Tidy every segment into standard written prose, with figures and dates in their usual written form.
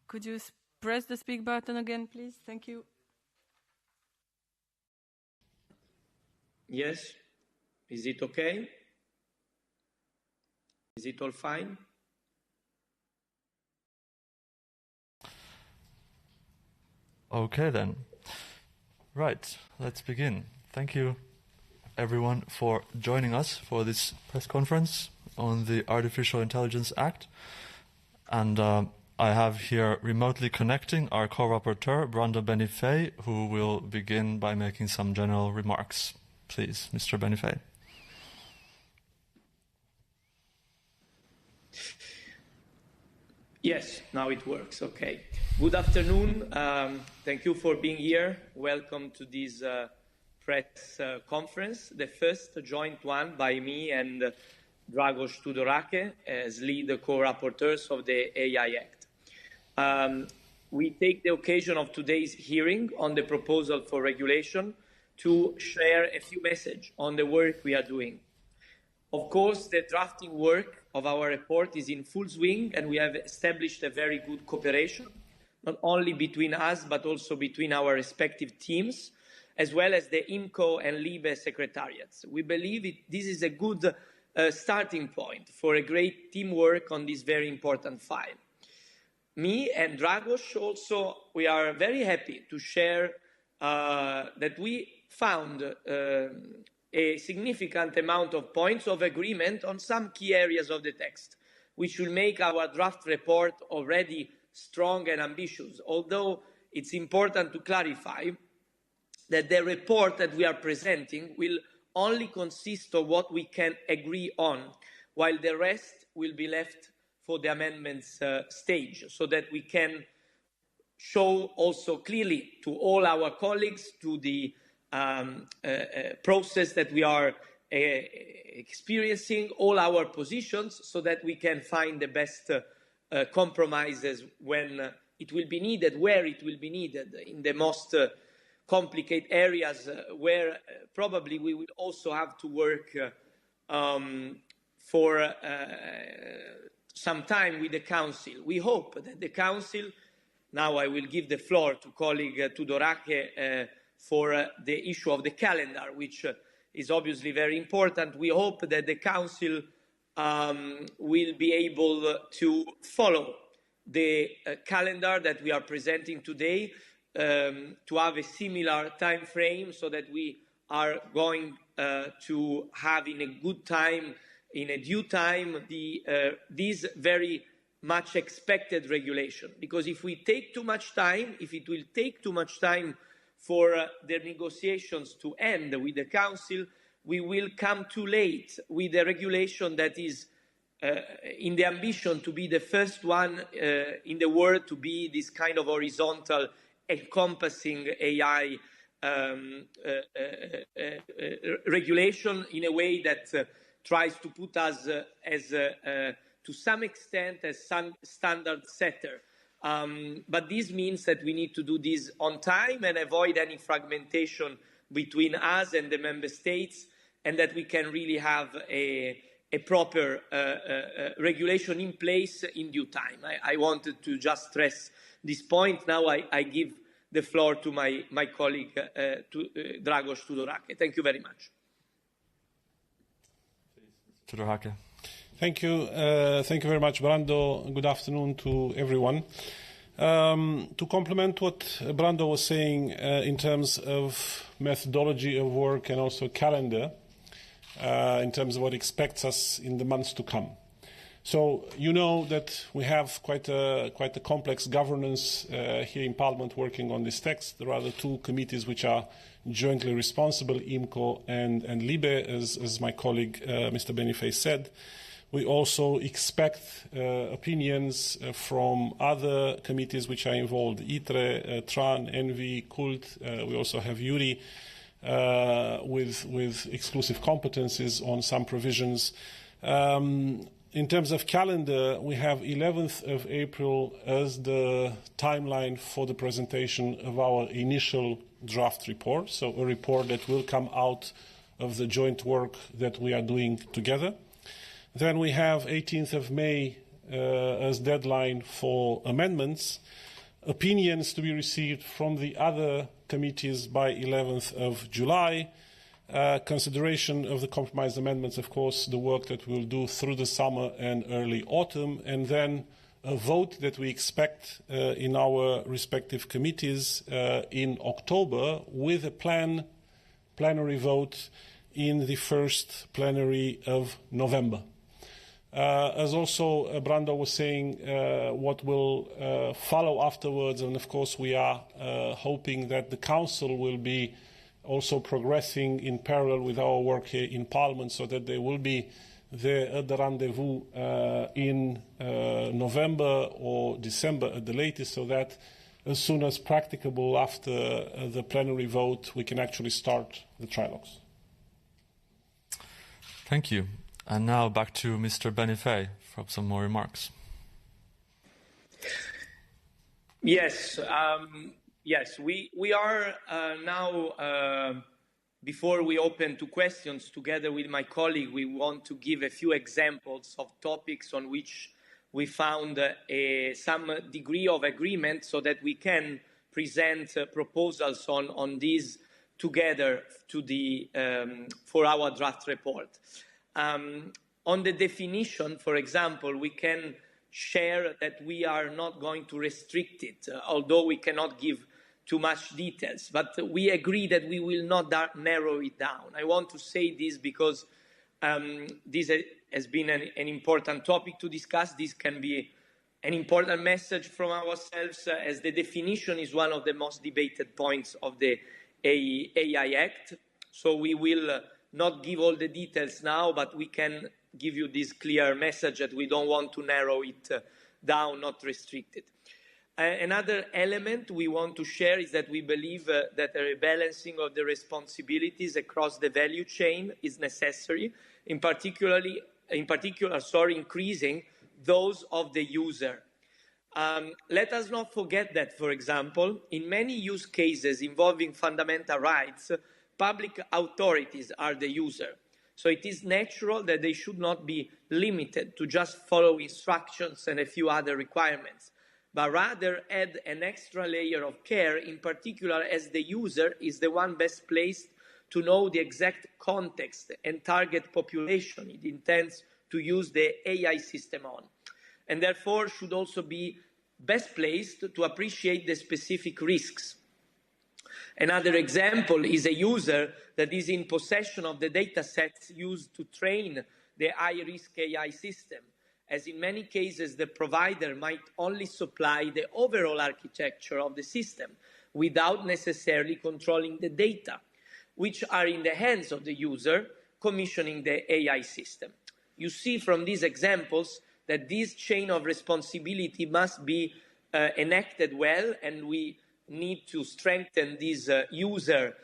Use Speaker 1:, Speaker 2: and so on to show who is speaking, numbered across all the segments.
Speaker 1: Could you press the speak button again, please? Thank you.
Speaker 2: Yes. Is it okay? Is it all fine?
Speaker 3: Okay then. Right, let's begin. Thank you everyone for joining us for this press conference on the Artificial Intelligence Act. And I have here remotely connecting our co-rapporteur, Brando Benifei, who will begin by making some general remarks. Please, Mr. Benifei.
Speaker 2: Yes, now it works. Okay. Good afternoon. Thank you for being here. Welcome to this press conference, the first joint one by me and Dragos Tudorake as lead co-rapporteurs of the AI Act. We take the occasion of today's hearing on the proposal for regulation to share a few messages on the work we are doing. Of course, the drafting work of our report is in full swing, and we have established a very good cooperation, not only between us, but also between our respective teams, as well as the IMCO and LIBE secretariats. We believe this is a good starting point for a great teamwork on this very important file. Me and Dragos also, we are very happy to share that we found a significant amount of points of agreement on some key areas of the text, which will make our draft report already strong and ambitious, although it's important to clarify that the report that we are presenting will only consist of what we can agree on, while the rest will be left for the amendments stage, so that we can show also clearly to all our colleagues, to the process that we are experiencing, all our positions, so that we can find the best compromises when it will be needed, where it will be needed, in the most complicated areas where probably we will also have to work for some time with the Council. We hope that the Council, now I will give the floor to colleague Tudorake for the issue of the calendar, which is obviously very important. We hope that the Council will be able to follow the calendar that we are presenting today, to have a similar time frame, so that we are going to have in a good time, in a due time, this very much expected regulation. Because if we take too much time, if it will take too much time for the negotiations to end with the Council, we will come too late with a regulation that is in the ambition to be the first one in the world to be this kind of horizontal encompassing AI regulation in a way that tries to put us as to some extent as some standard setter. But this means that we need to do this on time and avoid any fragmentation between us and the member states, and that we can really have a proper regulation in place in due time. I wanted to just stress this point. Now I give the floor to my colleague, Dragos Tudorake. Thank you very much.
Speaker 3: Tudorake.
Speaker 4: Thank you. Thank you very much, Brando. Good afternoon to everyone. To complement what Brando was saying in terms of methodology of work and also calendar, in terms of what expects us in the months to come. So you know that we have quite a complex governance here in Parliament working on this text. There are the two committees which are jointly responsible, IMCO and LIBE, as my colleague Mr. Benifei said. We also expect opinions from other committees which are involved, ITRE, TRAN, ENVI, CULT. We also have URI with exclusive competencies on some provisions. In terms of calendar, we have 11th of April as the timeline for the presentation of our initial draft report, so a report that will come out of the joint work that we are doing together. Then we have 18th of May as deadline for amendments, opinions to be received from the other committees by 11th of July, consideration of the compromise amendments, of course, the work that we'll do through the summer and early autumn, and then a vote that we expect in our respective committees in October, with a plenary vote in the first plenary of November. As also Brando was saying, what will follow afterwards, and of course we are hoping that the Council will be also progressing in parallel with our work here in Parliament, so that they will be there at the rendezvous in November or December at the latest, so that as soon as practicable after the plenary vote, we can actually start the trilogues.
Speaker 3: Thank you. And now back to Mr. Benifei for some more remarks.
Speaker 2: Yes, we are now, before we open to questions, together with my colleague, we want to give a few examples of topics on which we found some degree of agreement, so that we can present proposals on these together to for our draft report. On the definition, for example, we can share that we are not going to restrict it, although we cannot give too much details, but we agree that we will not narrow it down. I want to say this because this has been an important topic to discuss. This can be an important message from ourselves, as the definition is one of the most debated points of the AI Act. So we will not give all the details now, but we can give you this clear message that we don't want to narrow it down, not restrict it. Another element we want to share is that we believe that a rebalancing of the responsibilities across the value chain is necessary, in particular, increasing those of the user. Let us not forget that, for example, in many use cases involving fundamental rights, public authorities are the user. So it is natural that they should not be limited to just follow instructions and a few other requirements, but rather add an extra layer of care, in particular as the user is the one best placed to know the exact context and target population it intends to use the AI system on, and therefore should also be best placed to appreciate the specific risks. Another example is a user that is in possession of the data sets used to train the high-risk AI system, as in many cases the provider might only supply the overall architecture of the system without necessarily controlling the data, which are in the hands of the user commissioning the AI system. You see from these examples that this chain of responsibility must be enacted well, and we need to strengthen this user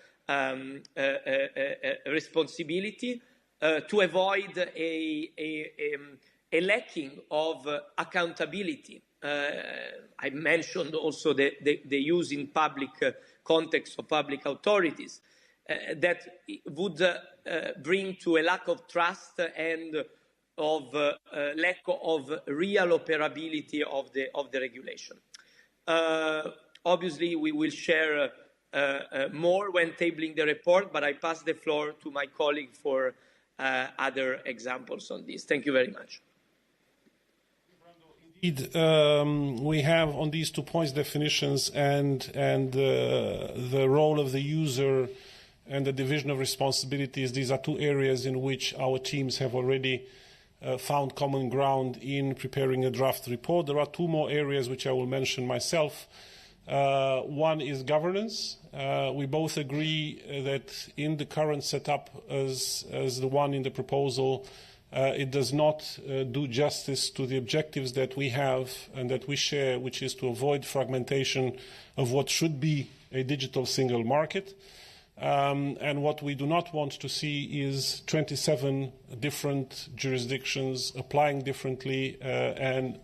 Speaker 2: responsibility to avoid a lacking of accountability. I mentioned also the use in public context of public authorities that would bring to a lack of trust and of lack of real operability of the regulation. Obviously, we will share more when tabling the report, but I pass the floor to my colleague for other examples on this. Thank you very much.
Speaker 4: Indeed, we have on these 2 points definitions and the role of the user and the division of responsibilities. These are 2 areas in which our teams have already found common ground in preparing a draft report. There are 2 more areas which I will mention myself. One is governance. We both agree that in the current setup as the one in the proposal, it does not do justice to the objectives that we have and that we share, which is to avoid fragmentation of what should be a digital single market. And what we do not want to see is 27 different jurisdictions applying differently and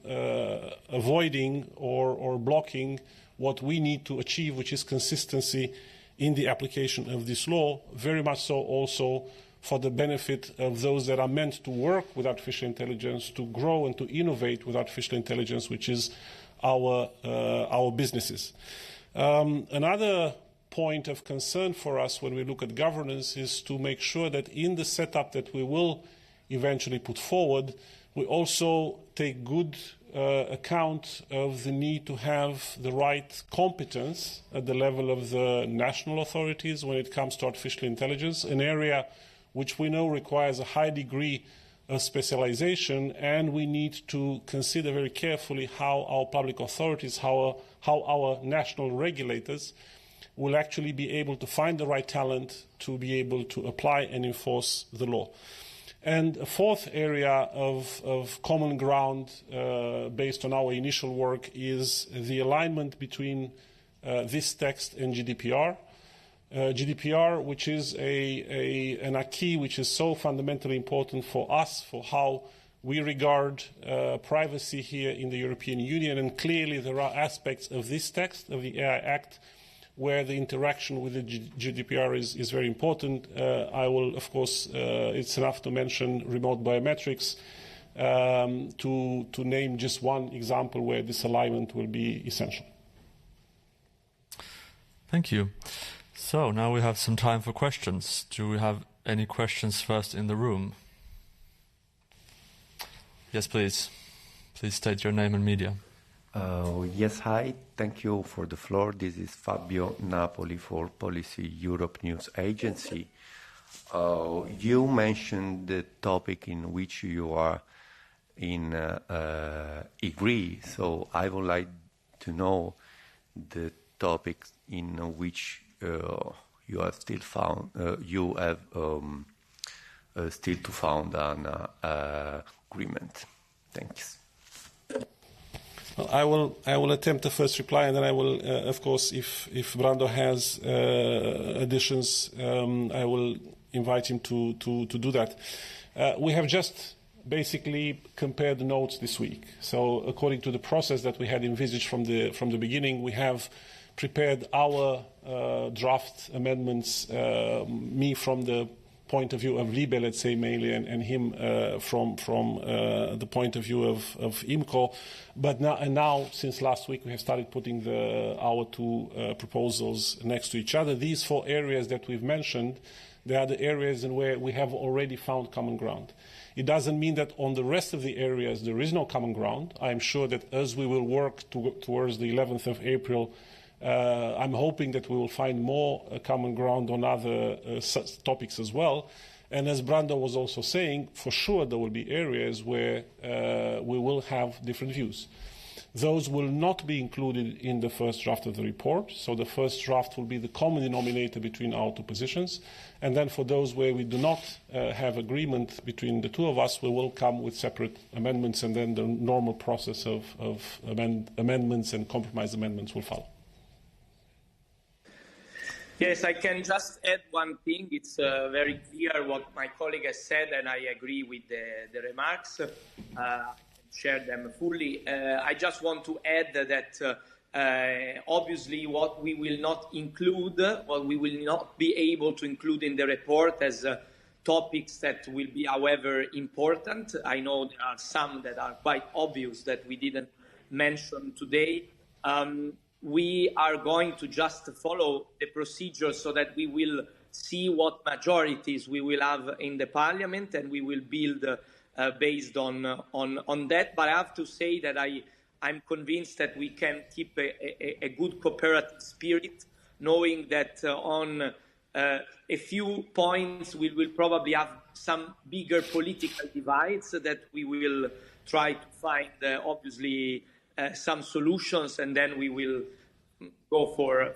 Speaker 4: avoiding or blocking what we need to achieve, which is consistency in the application of this law, very much so also for the benefit of those that are meant to work with artificial intelligence, to grow and to innovate with artificial intelligence, which is our businesses. Another point of concern for us when we look at governance is to make sure that in the setup that we will eventually put forward, we also take good account of the need to have the right competence at the level of the national authorities when it comes to artificial intelligence, an area which we know requires a high degree of specialization, and we need to consider very carefully how our public authorities, how our national regulators will actually be able to find the right talent to be able to apply and enforce the law. And a fourth area of common ground based on our initial work is the alignment between this text and GDPR. GDPR, which is an acquis which is so fundamentally important for us, for how we regard privacy here in the European Union. And clearly there are aspects of this text, of the AI Act, where the interaction with the GDPR is very important. I will, of course, it's enough to mention remote biometrics, to name just one example where this alignment will be essential.
Speaker 3: Thank you. So now we have some time for questions. Do we have any questions first in the room? Yes, please. Please state your name and media.
Speaker 5: Yes, hi. Thank you for the floor. This is Fabio Napoli for Policy Europe News Agency. You mentioned the topic in which you are agree. So I would like to know the topic in which you have still found still to found an agreement. Thanks.
Speaker 4: I will attempt the first reply, and then I will, of course, if Brando has additions, I will invite him to do that. We have just basically compared the notes this week. So according to the process that we had envisaged from the beginning, we have prepared our draft amendments, me from the point of view of Libe, let's say mainly, and him from the point of view of IMCO. But now, since last week, we have started putting our two proposals next to each other. These four areas that we've mentioned, they are the areas in where we have already found common ground. It doesn't mean that on the rest of the areas there is no common ground. I'm sure that as we will work towards the 11th of April, I'm hoping that we will find more common ground on other topics as well. And as Brando was also saying, for sure there will be areas where we will have different views. Those will not be included in the first draft of the report. So the first draft will be the common denominator between our two positions. And then for those where we do not have agreement between the two of us, we will come with separate amendments, and then the normal process of amendments and compromise amendments will follow.
Speaker 2: Yes, I can just add one thing. It's very clear what my colleague has said, and I agree with the remarks. Share them fully. I just want to add that obviously what we will not include, what we will not be able to include in the report as topics that will be, however, important. I know there are some that are quite obvious that we didn't mention today. We are going to just follow the procedure so that we will see what majorities we will have in the parliament, and we will build based on that. But I have to say that I'm convinced that we can keep a good cooperative spirit, knowing that on a few points we will probably have some bigger political divides that we will try to find, obviously, some solutions, and then we will go for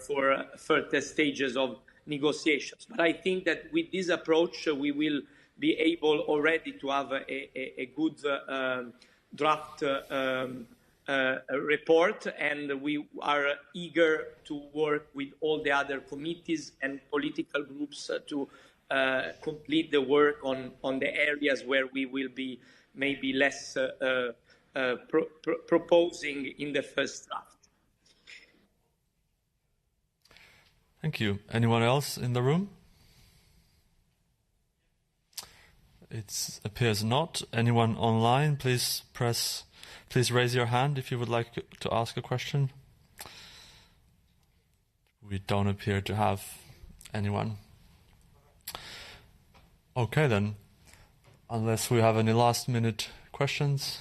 Speaker 2: further stages of negotiations. But I think that with this approach, we will be able already to have a good draft report, and we are eager to work with all the other committees and political groups to complete the work on the areas where we will be maybe less proposing in the first draft.
Speaker 3: Thank you. Anyone else in the room? It appears not. Anyone online, please raise your hand if you would like to ask a question. We don't appear to have anyone. Okay then, unless we have any last-minute questions,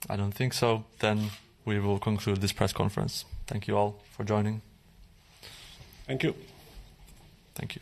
Speaker 3: I don't think so, then we will conclude this press conference. Thank you all for joining.
Speaker 4: Thank you.
Speaker 3: Thank you.